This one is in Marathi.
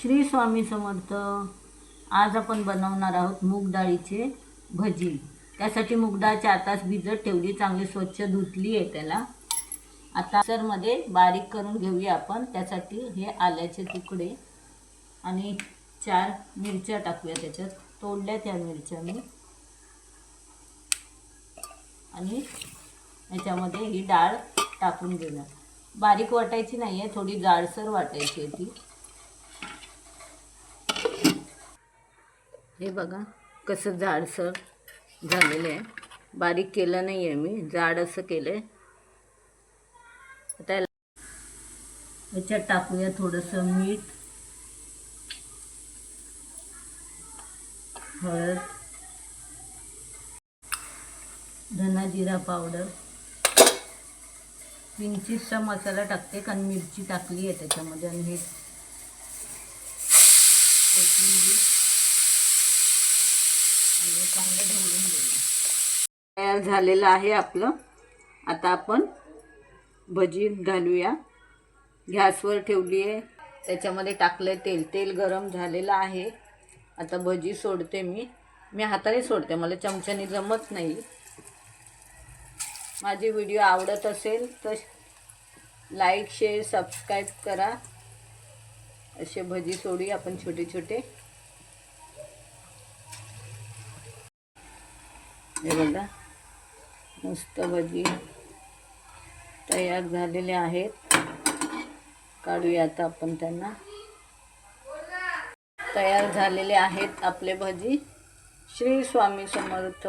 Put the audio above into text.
श्री स्वामी समर्थ. आज आपण बनवणार आहोत मूग डाळीचे भजी. त्यासाठी मूग डाळ 4 तास भिजत ठेवली, चांगली स्वच्छ धुतली आहे त्याला. आता मिक्सरमध्ये बारीक करून घेऊया आपण. त्यासाठी हे आल्याचे तुकडे आणि 4 मिरच्या टाकूया त्याच्यात. तोडल्या त्या मिरच्या मी. आणि याच्यामध्ये ही डाळ टाकून घेणार. बारीक वाटायची नाही आहे, थोडी जाडसर वाटायची आहे ती. हे बघा कसं जाडसर झालेलं आहे. बारीक केलं नाही आहे मी, जाड असं केलं आहे. आता याच्यात टाकूया थोडंसं मीठ, हळद, धना जिरा पावडर, किंचितसा मसाला टाकते कारण मिरची टाकली आहे त्याच्यामध्ये. आणि हे कोथिंबीर चांगलं ढवळून घेऊया. तयार झालेलं आहे आपलं. आता आपण भजी घालूया. गॅसवर ठेवली आहे, त्याच्यामध्ये टाकलं तेल. तेल गरम झालेलं आहे. आता भजी सोडते मी हाताने सोडते, मला चमच्याने जमत नाही. माझी व्हिडिओ आवडत असेल तर लाईक शेअर सबस्क्राईब करा. असे भजी सोडूया आपण छोटे छोटे. हे बघा मस्त भजी तयार झालेले आहेत. काढूया आता आपण त्यांना. तयार झालेले आहेत आपले भजी. श्री स्वामी समर्थ.